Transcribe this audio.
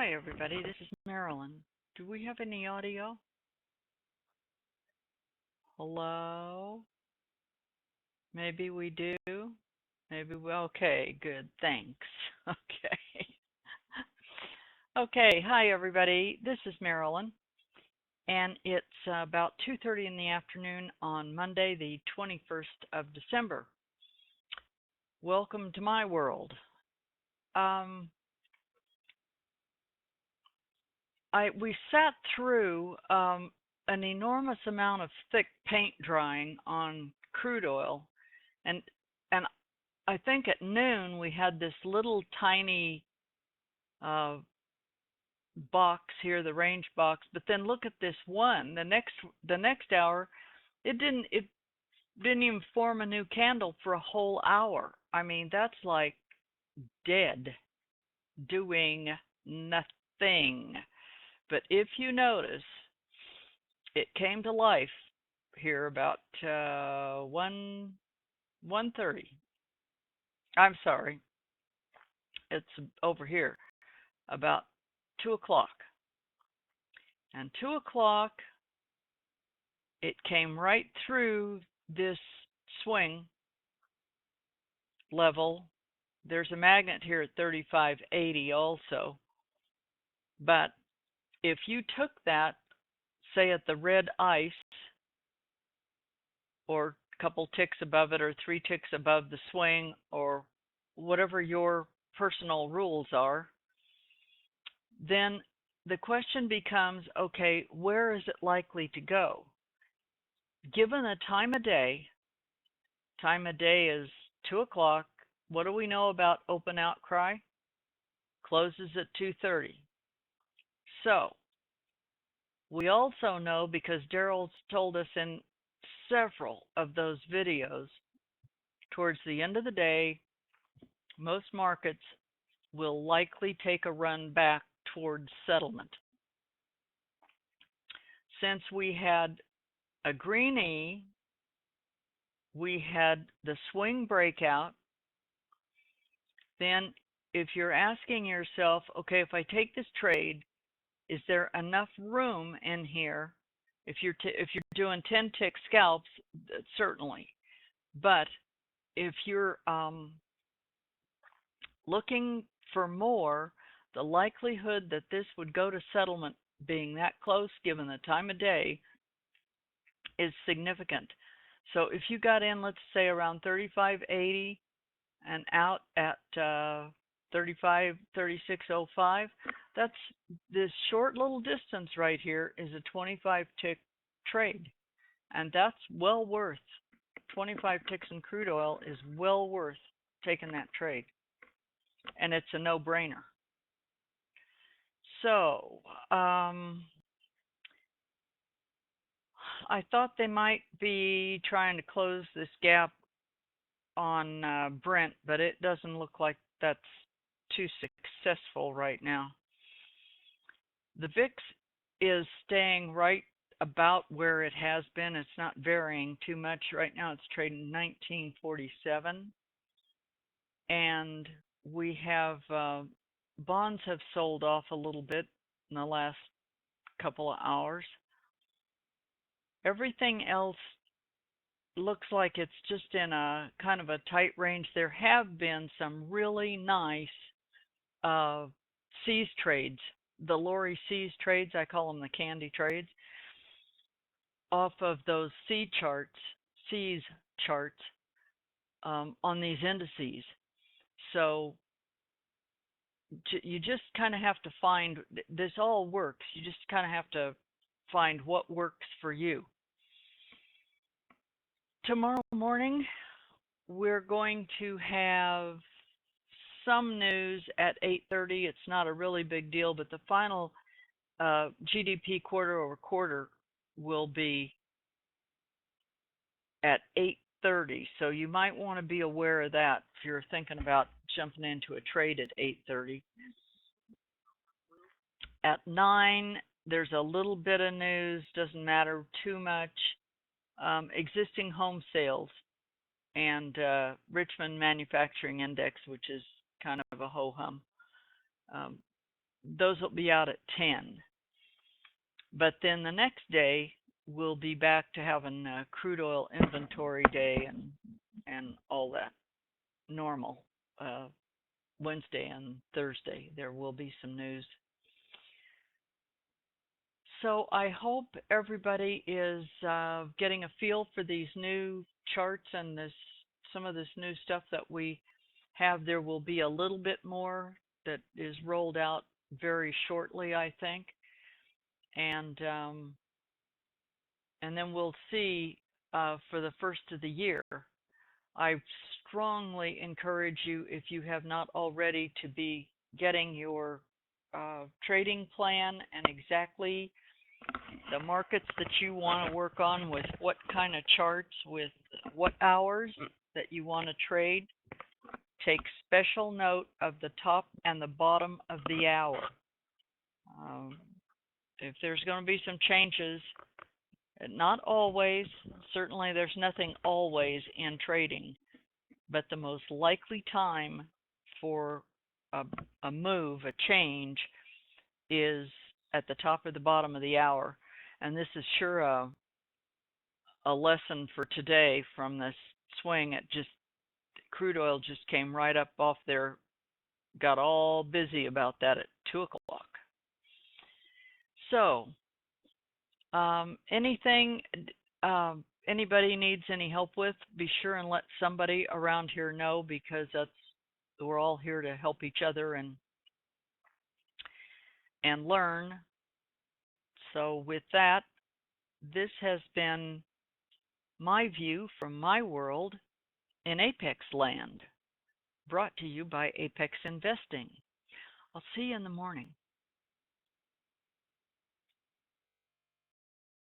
Hi, everybody. This is Marilyn. Do we have any audio? Hello? Maybe we do. Okay, good. Thanks. Okay. Okay. Hi, everybody. This is Marilyn, and it's about 2:30 in the afternoon on Monday, the 21st of December. Welcome to my world. Um, we sat through an enormous amount of thick paint drying on crude oil, and and I think at noon we had this little tiny uh, box here, the range box. But then look at this one. The next hour, it didn't even form a new candle for a whole hour. I mean, that's like dead, doing nothing. But if you notice, it came to life here about 1:30. I'm sorry, it's over here about 2 o'clock. And 2 o'clock, it came right through this swing level. There's a magnet here at 3580 also. But if you took that, say at the red ice, or a couple ticks above it, or 3 ticks above the swing, or whatever your personal rules are, then the question becomes, okay, where is it likely to go? Given the time of day is 2 o'clock. What do we know about open outcry? Closes at 2:30. So we also know, because Daryl's told us in several of those videos, towards the end of the day, most markets will likely take a run back towards settlement. Since we had a greenie, we had the swing breakout. Then if you're asking yourself, okay, if I take this trade, is there enough room in here? If you're doing 10-tick scalps, certainly. But if you're looking for more, the likelihood that this would go to settlement being that close, given the time of day, is significant. So if you got in, let's say around 35.80 and out at 36.05, that's this short little distance right here is a 25-tick trade, and that's well worth. 25 ticks in crude oil is well worth taking that trade, and it's a no-brainer. So I thought they might be trying to close this gap on Brent, but it doesn't look like that's too successful right now. The VIX is staying right about where it has been. It's not varying too much. Right now it's trading 1947. And we have bonds have sold off a little bit in the last couple of hours. Everything else looks like it's just in a kind of a tight range. There have been some really nice C's trades, the Lori C's trades, I call them the candy trades, off of those C's charts on these indices. So you just kind of have to find, this all works. You just kind of have to find what works for you. Tomorrow morning, we're going to have some news at 8:30. It's not a really big deal, but the final GDP quarter over quarter will be at 8:30. So you might want to be aware of that if you're thinking about jumping into a trade at 8:30. At 9, there's a little bit of news, doesn't matter too much. Existing home sales and Richmond Manufacturing Index, which is kind of a ho-hum. those will be out at 10. But then the next day, we'll be back to having a crude oil inventory day and all that normal. Wednesday and Thursday, there will be some news. So I hope everybody is getting a feel for these new charts and this some of this new stuff that we have. There will be a little bit more that is rolled out very shortly, I think, and um, and then we'll see for the first of the year. I strongly encourage you, if you have not already, to be getting your trading plan and exactly the markets that you want to work on with what kind of charts, with what hours that you want to trade. Take special note of the top and the bottom of the hour. Um, if there's going to be some changes, not always, certainly there's nothing always in trading, but the most likely time for a move, a change, is at the top or the bottom of the hour. And this is sure a lesson for today from this swing. It just crude oil just came right up off there, got all busy about that at 2 o'clock. So, anything anybody needs any help with, be sure and let somebody around here know, because we're all here to help each other and learn. So with that, this has been my view from my world in Apex land, brought to you by Apex Investing. I'll see you in the morning.